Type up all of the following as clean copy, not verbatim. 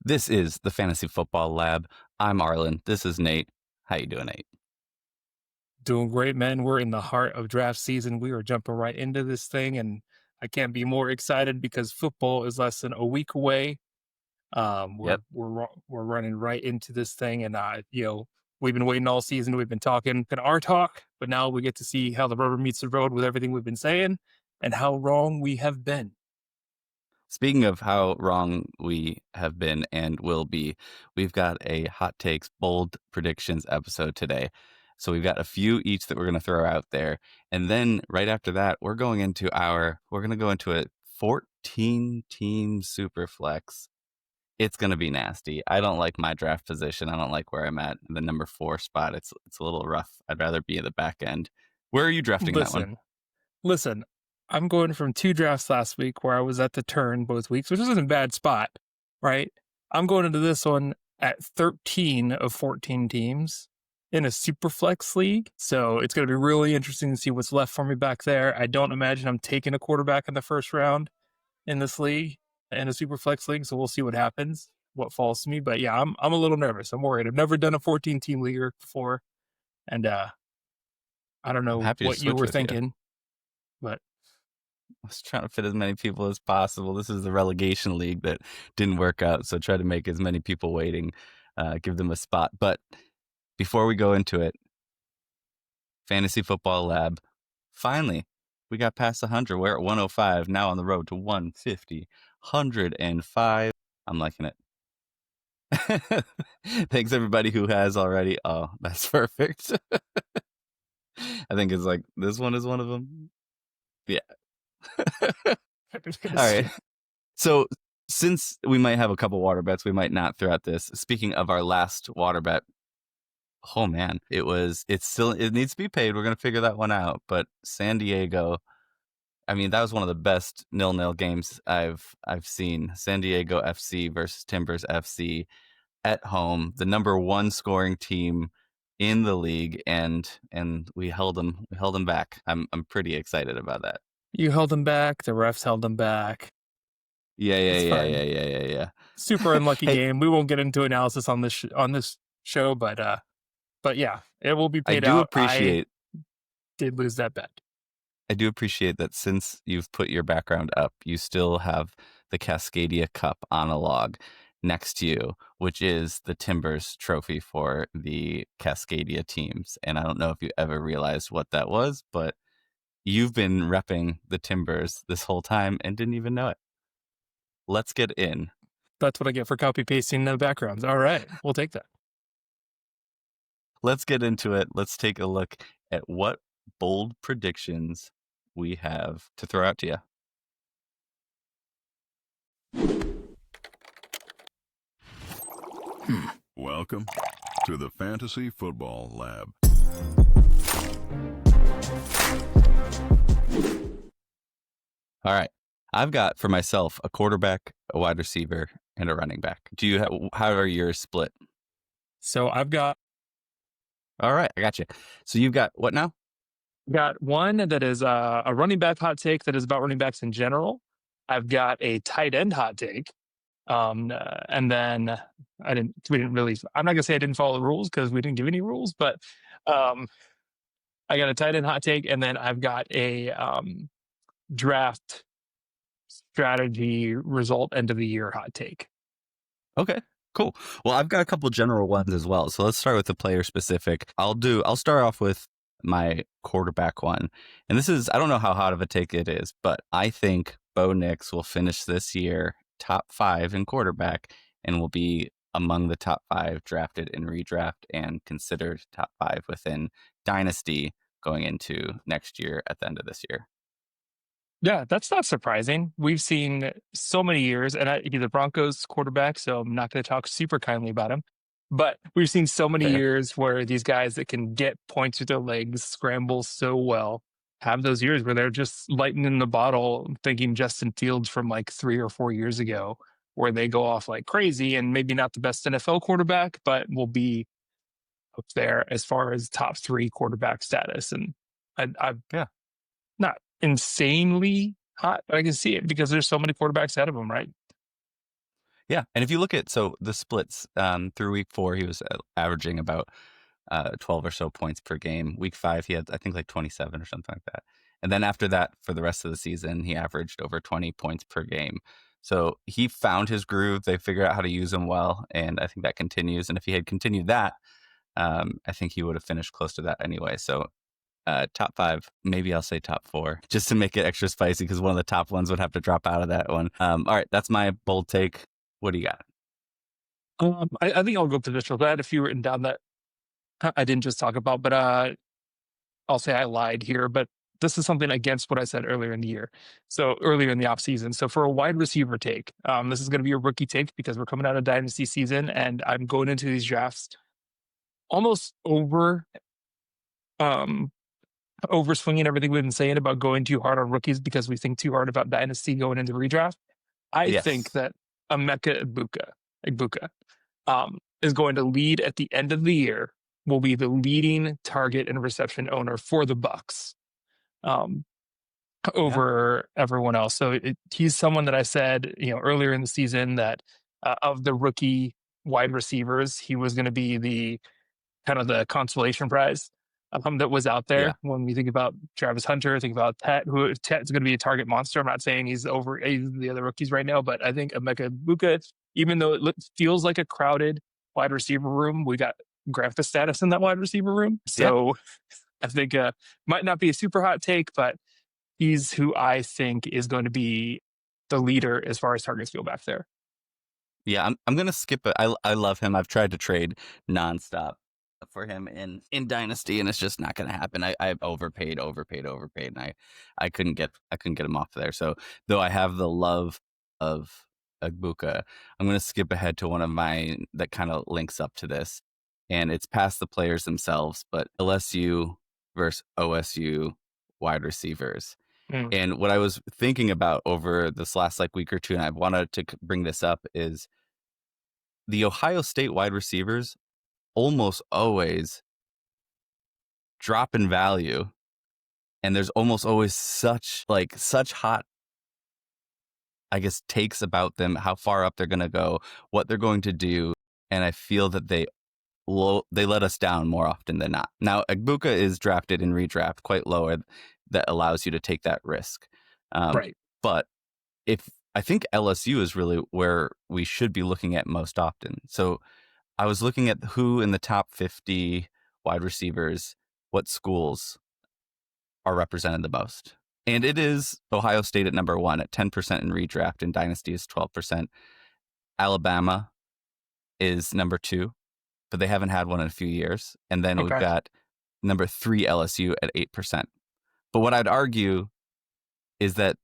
This is the Fantasy Football Lab. I'm Arlen. This is Nate. How you doing, Nate? Doing great, man. We're in the heart of draft season. We are jumping right into this thing, and I can't be more excited because football is less than a week away. We're Yep. we're running right into this thing, and we've been waiting all season. We've been talking our talk, but now we get to see how the rubber meets the road with everything we've been saying and how wrong we have been. Speaking of how wrong we have been and will be, we've got a hot takes, bold predictions episode today. So we've got a few each that we're going to throw out there. And then right after that, we're going to go into a 14 team super flex. It's going to be nasty. I don't like my draft position. I don't like where I'm at, the number 4 spot. It's a little rough. I'd rather be at the back end. Where are you drafting that one? Listen, I'm going from 2 drafts last week where I was at the turn both weeks, which isn't a bad spot, right? I'm going into this one at 13 of 14 teams in a super flex league. So it's going to be really interesting to see what's left for me back there. I don't imagine I'm taking a quarterback in the first round in this league, in a super flex league. So we'll see what happens, what falls to me. But yeah, I'm a little nervous. I'm worried. I've never done a 14 team league before. And I don't I'm know happy to what you switch were with you. thinking, but I was trying to fit as many people as possible. This is the relegation league that didn't work out, so try to make as many people waiting, give them a spot. But before we go into it, Fantasy Football Lab, finally, we got past 100. We're at 105, now on the road to 150, 105. I'm liking it. Thanks everybody who has already. Oh, that's perfect. I think it's like this one is one of them. Yeah. All right. So since we might have a couple water bets, we might not throughout this. Speaking of our last water bet, oh man, it needs to be paid. We're gonna figure that one out. But San Diego, I mean, that was one of the best 0-0 games I've seen. San Diego FC versus Timbers FC at home, the number 1 scoring team in the league, and we held them back. I'm pretty excited about that. you held them back. The refs held them back. Yeah, yeah, It's yeah, yeah, fine. yeah, yeah, yeah. Super unlucky Hey, game. We won't get into analysis on this show, but yeah, it will be I paid do out. I appreciate did lose that bet. that since you've put your background up, you still have the Cascadia Cup on a log next to you, which is the Timbers trophy for the Cascadia teams. And I don't know if you ever realized what that was, but you've been repping the Timbers this whole time and didn't even know it. Let's get in. That's what I get for copy pasting the backgrounds. All right, we'll take that. Let's get into it. Let's take a look at what bold predictions we have to throw out to you. Welcome to the Fantasy Football Lab. All right. I've got for myself a quarterback, a wide receiver, and a running back. How are yours split? So I've got All right, I got you. So you've got what now? one that is a running back hot take that is about running backs in general. I've got a tight end hot take. And then we didn't really, I'm not gonna say I didn't follow the rules because we didn't give any rules, but I got a tight end hot take, and then I've got a draft strategy result end of the year hot take. Okay, cool. Well, I've got a couple general ones as well. So let's start with the player specific. I'll start off with my quarterback one. And this is, I don't know how hot of a take it is, but I think Bo Nix will finish this year top 5 in quarterback and will be among the top 5 drafted in redraft and considered top 5 within dynasty going into next year at the end of this year. Yeah, that's not surprising. We've seen so many years, and he's a Broncos quarterback, so I'm not going to talk super kindly about him. But we've seen so many Fair. years where these guys that can get points with their legs, scramble so well, have those years where they're just lightning the bottle, thinking Justin Fields from like 3 or 4 years ago, where they go off like crazy and maybe not the best NFL quarterback, but will be up there as far as top 3 quarterback status. And I've Yeah. not insanely hot, but I can see it because there's so many quarterbacks ahead of him, right? Yeah, and if you look at the splits through week 4, he was averaging about 12 or so points per game. Week 5, he had I think like 27 or something like that. And then after that, for the rest of the season, he averaged over 20 points per game. So he found his groove. They figured out how to use him well, and I think that continues. And if he had continued that, I think he would have finished close to that anyway. So top 5, maybe I'll say top 4, just to make it extra spicy, because one of the top ones would have to drop out of that one. All right, that's my bold take. What do you got? I think I'll go positional. I had a few written down that I didn't just talk about, but I'll say I lied here, but this is something against what I said earlier in the year. So earlier in the off season. So for a wide receiver take, this is going to be a rookie take because we're coming out of dynasty season and I'm going into these drafts almost over swinging everything we've been saying about going too hard on rookies because we think too hard about dynasty going into redraft. I think that Emeka Egbuka is going to lead at the end of the year, will be the leading target and reception owner for the Bucks over everyone else. So he's someone that I said, earlier in the season that of the rookie wide receivers, he was going to be the kind of the consolation prize that was out there. Yeah. When we think about Travis Hunter, think about Tet, who Tet's going to be a target monster. I'm not saying he's over the other rookies right now, but I think Emeka Egbuka, even though it feels like a crowded wide receiver room, we got grandpa status in that wide receiver room. So I think might not be a super hot take, but he's who I think is going to be the leader as far as targets go back there. Yeah, I'm going to skip it. I love him. I've tried to trade nonstop for him in Dynasty, and it's just not going to happen. I overpaid, and I couldn't get him off there. So though I have the love of Egbuka, I'm going to skip ahead to one of mine that kind of links up to this, and it's past the players themselves, but LSU versus OSU wide receivers. And what I was thinking about over this last week or two, and I wanted to bring this up, is the Ohio State wide receivers almost always drop in value, and there's almost always such hot, I guess, takes about them, how far up they're going to go, what they're going to do, and I feel that they let us down more often than not. Now, Egbuka is drafted in redraft quite lower, that allows you to take that risk. Right. But I think LSU is really where we should be looking at most often. So I was looking at who in the top 50 wide receivers, what schools are represented the most. And it is Ohio State at number 1 at 10% in redraft, and Dynasty is 12%. Alabama is number 2, but they haven't had one in a few years. And then we've got number 3 LSU at 8%. But what I'd argue is that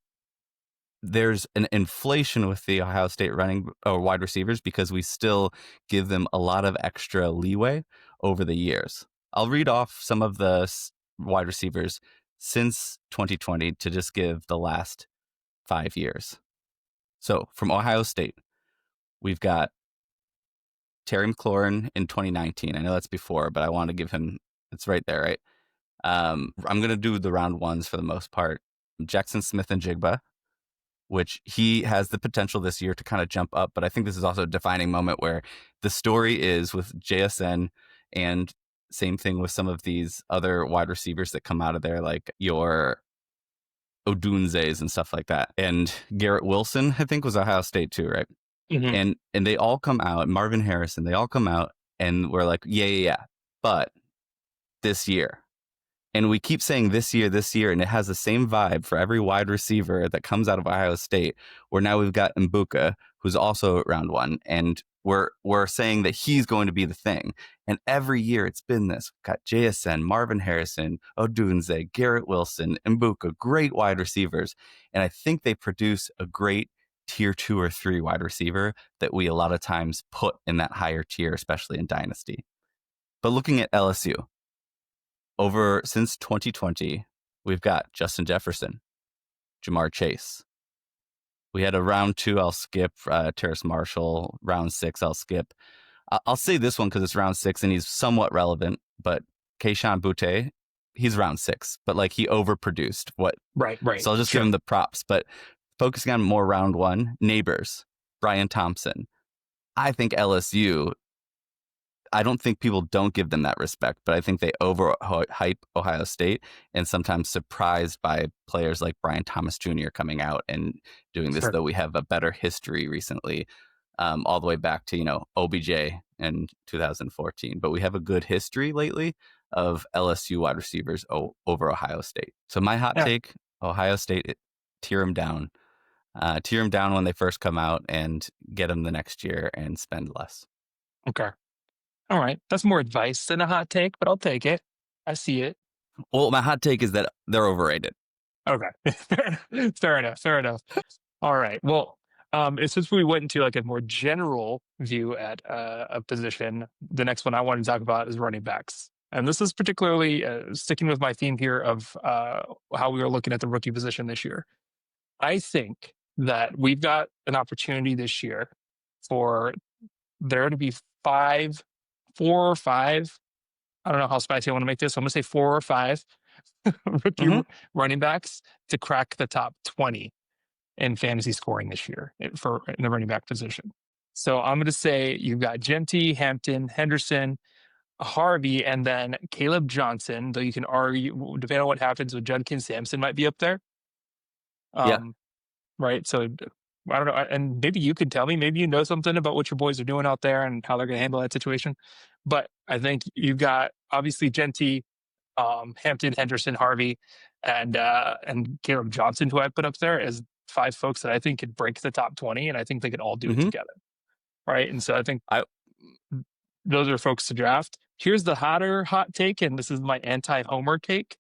there's an inflation with the Ohio State running or wide receivers because we still give them a lot of extra leeway over the years. I'll read off some of the wide receivers since 2020 to just give the last 5 years. So from Ohio State, we've got Terry McLaurin in 2019. I know that's before, but I want to give him, it's right there, right? I'm going to do the round ones for the most part. Jackson Smith and Jigba, which he has the potential this year to kind of jump up. But I think this is also a defining moment where the story is with JSN, and same thing with some of these other wide receivers that come out of there, like your Odunzes and stuff like that. And Garrett Wilson, I think, was Ohio State too, right? Mm-hmm. And they all come out, Marvin Harrison, they all come out and we're like, yeah. But this year, and we keep saying this year, and it has the same vibe for every wide receiver that comes out of Ohio State, where now we've got Egbuka, who's also round 1, and we're saying that he's going to be the thing. And every year it's been this. We've got JSN, Marvin Harrison, Odunze, Garrett Wilson, Egbuka, great wide receivers. And I think they produce a great tier 2 or 3 wide receiver that we a lot of times put in that higher tier, especially in Dynasty. But looking at LSU, since 2020, we've got Justin Jefferson, Jamar Chase. We had a round 2, I'll skip. Terrace Marshall, round 6, I'll skip. I'll say this one because it's round 6 and he's somewhat relevant, but Keyshawn Butte, he's round 6, but he overproduced. Right. So I'll just give him the props. But focusing on more round 1, Neighbors, Brian Thompson, I think LSU, I don't think people don't give them that respect, but I think they overhype Ohio State and sometimes surprised by players like Brian Thomas Jr. coming out and doing this, Sure. though we have a better history recently, all the way back to, OBJ in 2014. But we have a good history lately of LSU wide receivers over Ohio State. So my hot Yeah. take, Ohio State, tear them down. Tear them down when they first come out and get them the next year and spend less. Okay. All right. That's more advice than a hot take, but I'll take it. I see it. Well, my hot take is that they're overrated. Okay. Fair enough. Fair enough. All right. Well, since we went into like a more general view at a position, the next one I want to talk about is running backs. And this is particularly sticking with my theme here of how we are looking at the rookie position this year. I think that we've got an opportunity this year for there to be 4 or 5. I don't know how spicy I want to make this. So I'm going to say 4 or 5 rookie running backs to crack the top 20 in fantasy scoring this year in the running back position. So I'm going to say you've got Genty, Hampton, Henderson, Harvey, and then Caleb Johnson, though you can argue, depending on what happens with Judkins, Sampson might be up there. Yeah. Right. So I don't know. And maybe you could tell me, maybe you know something about what your boys are doing out there and how they're going to handle that situation. But I think you've got obviously Genty, Hampton, Henderson, Harvey, and Caleb Johnson, who I put up there as 5 folks that I think could break the top 20, and I think they could all do it together. Right. And so I think those are folks to draft. Here's the hot take, and this is my anti-homer take.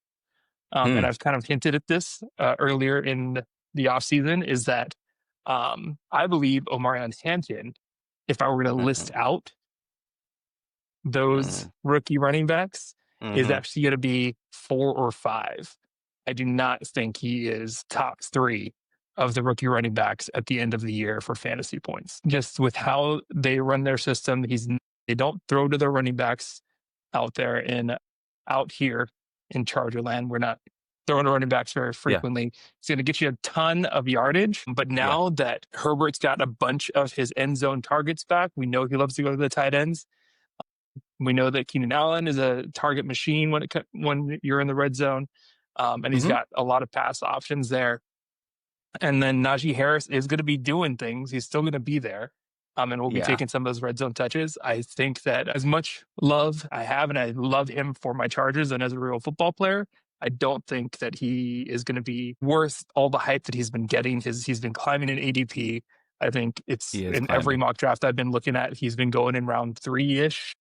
And I've kind of hinted at this earlier in the offseason, is that I believe Omarion Hampton, if I were to list out those rookie running backs, is actually going to be 4 or 5. I do not think he is top 3 of the rookie running backs at the end of the year for fantasy points. Just with how they run their system, they don't throw to their running backs out here in Charger land. We're not throwing to running backs very frequently. It's going to get you a ton of yardage. But now that Herbert's got a bunch of his end zone targets back, we know he loves to go to the tight ends. We know that Keenan Allen is a target machine when you're in the red zone. And he's got a lot of pass options there. And then Najee Harris is going to be doing things. He's still going to be there. And we'll be taking some of those red zone touches. I think that as much love I have, and I love him for my Chargers and as a real football player, I don't think that he is going to be worth all the hype that he's been getting. He's been climbing in ADP. I think it's in every mock draft I've been looking at, he's been going in round 3-ish.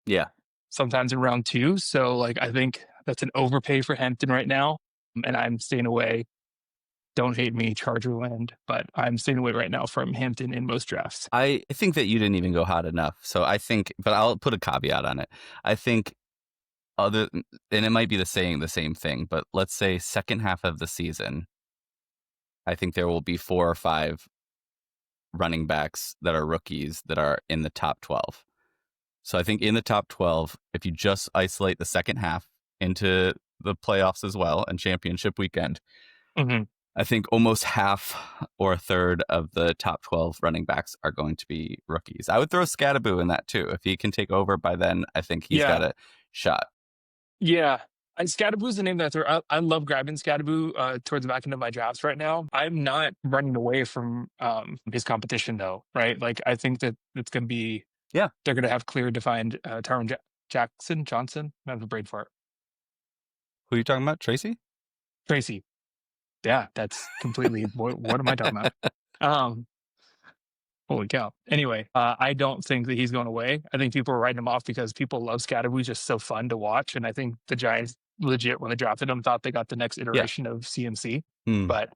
Yeah. Sometimes in round 2. So I think that's an overpay for Hampton right now. And I'm staying away. Don't hate me, Chargerland, but I'm staying away right now from Hampton in most drafts. I think that you didn't even go hot enough. So I think, but I'll put a caveat on it. I think and it might be the same thing, but let's say second half of the season, I think there will be 4 or 5 running backs that are rookies that are in the top 12. So I think in the top 12, if you just isolate the second half into the playoffs as well and championship weekend, I think almost half or a third of the top 12 running backs are going to be rookies. I would throw Scadaboo in that too. If he can take over by then, I think he's got a shot. Yeah. And Scadaboo's the name that I throw. I love grabbing Scadaboo towards the back end of my drafts right now. I'm not running away from his competition though, right? I think that it's going to be, they're going to have clear defined Tyron Johnson. I have a brain fart. Who are you talking about? Tracy? Yeah, that's completely, what am I talking about? Holy cow. Anyway, I don't think that he's going away. I think people are writing him off because people love Scadaboo. He's just so fun to watch. And I think the Giants legit, when they drafted him, thought they got the next iteration of CMC. But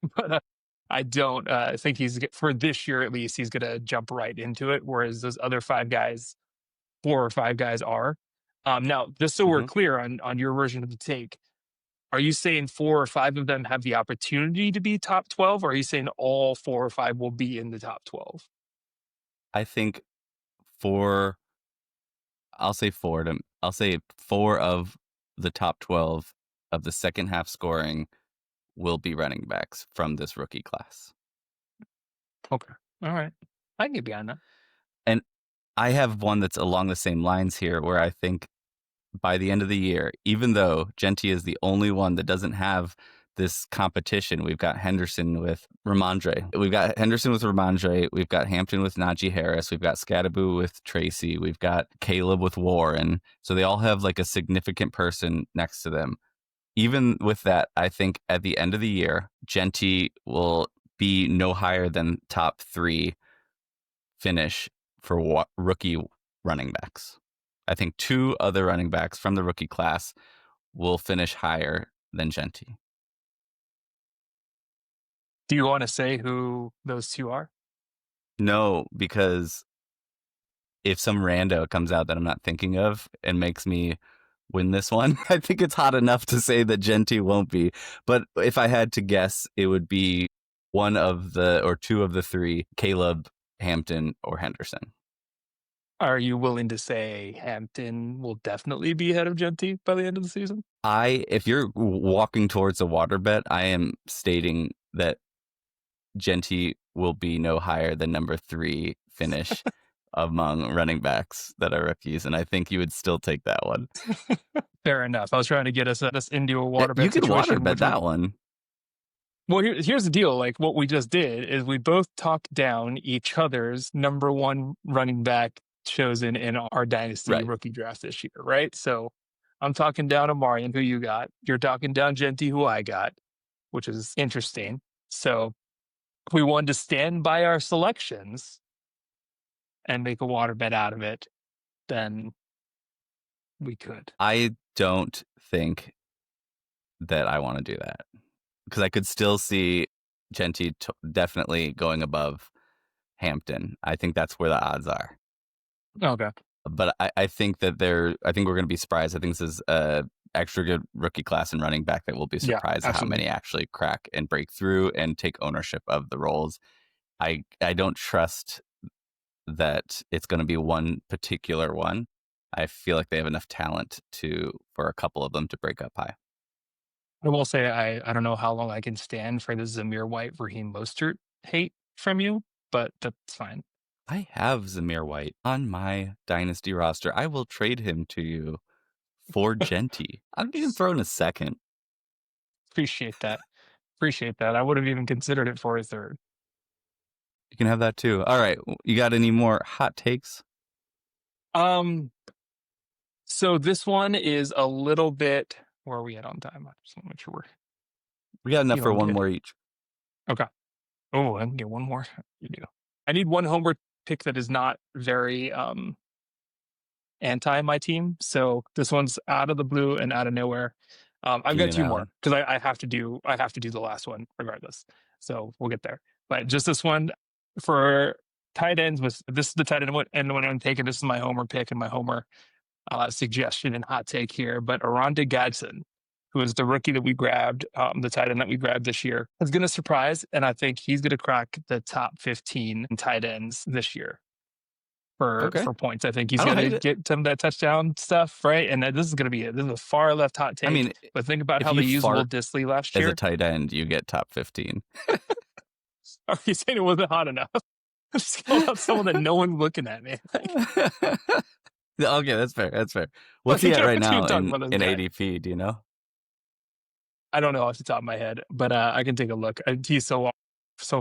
I don't think for this year at least, he's going to jump right into it. Whereas those other 4 or 5 guys are. Now, just so we're clear on your version of the take, are you saying 4 or 5 of them have the opportunity to be top 12? Or are you saying all 4 or 5 will be in the top 12? I think I'll say 4 of the top 12 of the second half scoring will be running backs from this rookie class. Okay. All right. I can get behind that. I have one that's along the same lines here, where I think by the end of the year, even though Genty is the only one that doesn't have this competition, we've got Henderson with Ramondre. We've got Henderson with Ramondre. We've got Hampton with Najee Harris. We've got Scadaboo with Tracy. We've got Caleb with Warren. So they all have like a significant person next to them. Even with that, I think at the end of the year, Genty will be no higher than top 3 finish for rookie running backs. I think 2 other running backs from the rookie class will finish higher than Genty. Do you want to say who those 2 are? No, because if some rando comes out that I'm not thinking of and makes me win this one, I think it's hot enough to say that Genty won't be. But if I had to guess, it would be one of the, or 2 of the 3, Caleb, Hampton, or Henderson. Are you willing to say Hampton will definitely be ahead of Genty by the end of the season? If you're walking towards a water bet, I am stating that Genty will be no higher than number 3 finish among running backs that are rookies, and I think you would still take that one. Fair enough. I was trying to get us into a water bet You could situation. water bet that one. Well, here's the deal. Like, what we just did is we both talked down each other's number 1 running back chosen in our dynasty rookie draft this year, right? So I'm talking down Amarian, who you got. You're talking down Genty, who I got, which is interesting. So if we wanted to stand by our selections and make a water bet out of it, then we could. I don't think that I want to do that, because I could still see Genty definitely going above Hampton. I think that's where the odds are. Okay. But I think that I think we're going to be surprised. I think this is a extra good rookie class and running back that will be surprised at how many actually crack and break through and take ownership of the roles. I don't trust that it's going to be one particular one. I feel like they have enough talent for a couple of them to break up high. I will say I don't know how long I can stand for the Zamir White, Raheem Mostert hate from you, but that's fine. I have Zamir White on my dynasty roster. I will trade him to you for Genty. I'm even throwing a second. Appreciate that. I would have even considered it for a third. You can have that too. All right. You got any more hot takes? So this one is a little bit, where are we at on time? I just want to make sure we got enough for one more each. Okay. Oh, I can get one more. You do. I need one homer pick that is not very anti my team. So this one's out of the blue and out of nowhere. I've got 2 more because I have to do the last one regardless. So we'll get there. But just this one for tight ends this is the tight end and when I'm taking, this is my homer pick and my homer suggestion and hot take here. But Aranda Gadsden, who is the rookie that we grabbed, the tight end that we grabbed this year, is going to surprise, and I think he's going to crack the top 15 tight ends this year for points. I think he's going to get some of that touchdown stuff, right? And this is a far left hot take. I mean, but think about how they used Will Dissly last year. As a tight end, you get top 15. Are you saying it wasn't hot enough? I just called out someone that no one's looking at, man. Okay, that's fair. What's he at right now in ADP? Do you know? I don't know off the top of my head, but I can take a look. He's so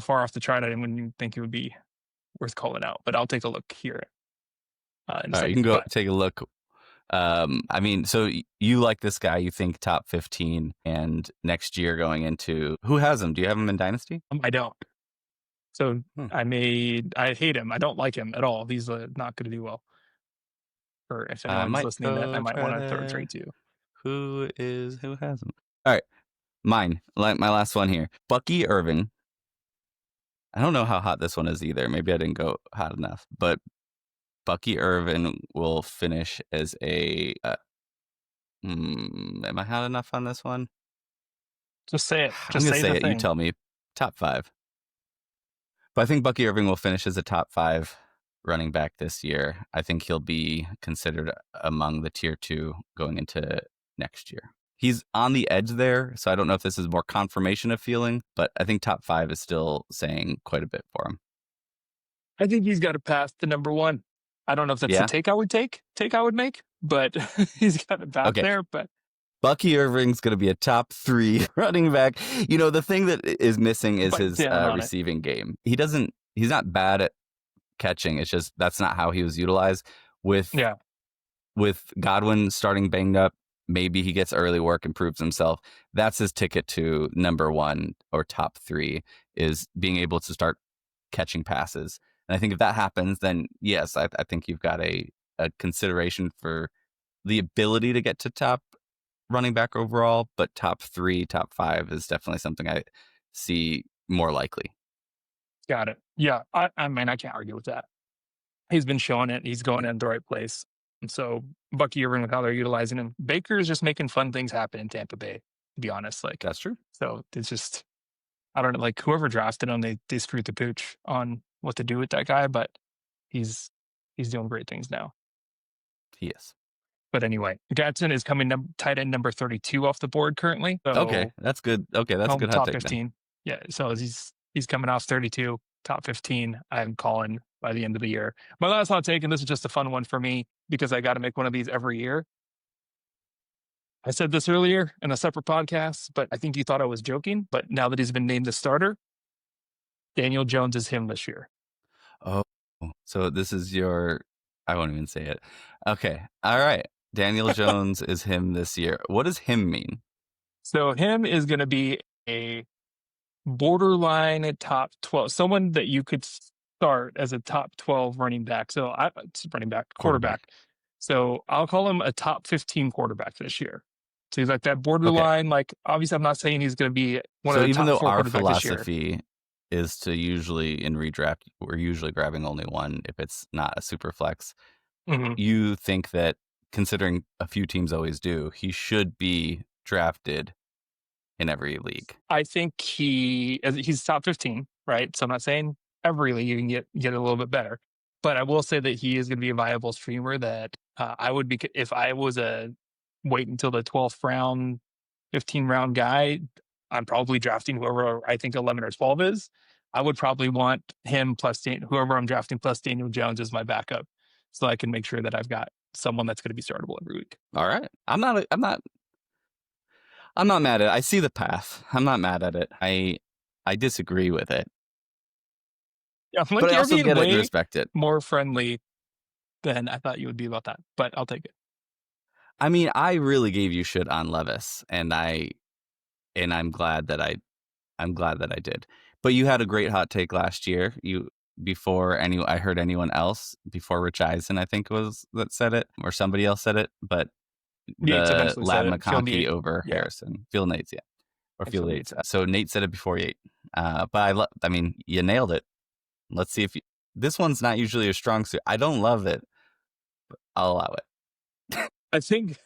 far off the chart, I didn't think it would be worth calling out. But I'll take a look here. All right, you can go take a look. I mean, so you like this guy? You think top 15, and next year going into, who has him? Do you have him in Dynasty? I don't. So I hate him. I don't like him at all. He's not going to do well. Or if anyone's listening, that I might want to trade to. Who has him? All right, mine. Like my last one here, Bucky Irving. I don't know how hot this one is either. Maybe I didn't go hot enough, but Bucky Irving will finish as a. Am I hot enough on this one? Just say it. I'm gonna say it. You tell me. Top 5. But I think Bucky Irving will finish as a top 5 running back this year. I think he'll be considered among the tier 2 going into next year. He's on the edge there, so I don't know if this is more confirmation of feeling, but I think top 5 is still saying quite a bit for him. I think he's got to pass the number 1. I don't know if that's Yeah. the take I would make, but he's got it back Okay. there. But Bucky Irving's going to be a top 3 running back. You know, the thing that is missing is Bite his down on it. receiving game. He's not bad at catching. It's just that's not how he was utilized. With Godwin starting banged up, maybe he gets early work and proves himself. That's his ticket to number 1 or top 3, is being able to start catching passes. And I think if that happens, then yes, I think you've got a consideration for the ability to get to top running back overall, but top 3, top 5 is definitely something I see more likely. Got it. Yeah, I mean, I can't argue with that. He's been showing it. He's going in the right place. And so Bucky Irving, with how they're utilizing him, Baker is just making fun things happen in Tampa Bay, to be honest. Like, That's true. so it's just, I don't know, like whoever drafted him, they screwed the pooch on what to do with that guy, but he's doing great things now. He is. But anyway, Gadsden is coming tight end number 32 off the board currently. So Okay, that's good. Okay, that's a good hot top take 15. then. Yeah, so he's coming off 32, top 15. I'm calling by the end of the year. My last hot take, and this is just a fun one for me because I got to make one of these every year. I said this earlier in a separate podcast, but I think you thought I was joking. But now that he's been named the starter, Daniel Jones is him this year. Oh, so this is I won't even say it. Okay, all right. Daniel Jones is him this year. What does him mean? So him is going to be a borderline top 12, someone that you could start as a top 12 running back. So quarterback. So I'll call him a top 15 quarterback this year. So he's like that borderline. Okay. Like, obviously, I'm not saying he's going to be one of the top 4 quarterbacks this year. So even though our philosophy is to usually in redraft, we're usually grabbing only one if it's not a super flex. Mm-hmm. You think that, considering a few teams always do, he should be drafted in every league? I think he's top 15, right? So I'm not saying every league you can get a little bit better, but I will say that he is going to be a viable streamer that I would be, if I was wait until the 12th round, 15 round guy, I'm probably drafting whoever I think 11 or 12 is. I would probably want him plus whoever I'm drafting plus Daniel Jones as my backup, so I can make sure that I've got someone that's going to be startable every week. All right. I'm not mad at it. I see the path. I'm not mad at it. I disagree with it. Yeah, like, but I also get it and respect it. More friendly than I thought you would be about that, but I'll take it. I mean, I really gave you shit on Levis, and I'm glad that I did. But you had a great hot take last year. I heard anyone else before Rich Eisen, I think was that said it, or somebody else said it, but the Lab McConkey over Harrison. Phil Nates, yeah. Or Phil Nates. So Nate said it before Yate. But I mean, you nailed it. Let's see if this one's not usually a strong suit. I don't love it, but I'll allow it. I think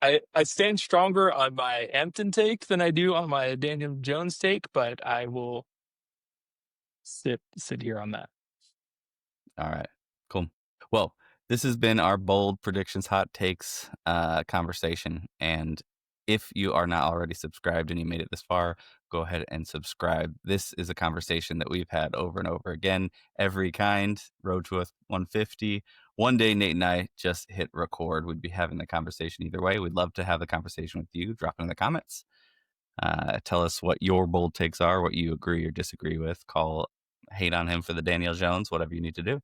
I stand stronger on my Hampton take than I do on my Daniel Jones take, but I will sit here on that. All right, cool. Well, this has been our bold predictions, hot takes conversation. And if you are not already subscribed and you made it this far, go ahead and subscribe. This is a conversation that we've had over and over again, every kind, road to 150. One day, Nate and I just hit record. We'd be having the conversation either way. We'd love to have the conversation with you. Drop it in the comments. Tell us what your bold takes are, what you agree or disagree with. Hate on him for the Daniel Jones, whatever you need to do.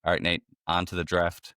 All right, Nate, on to the draft.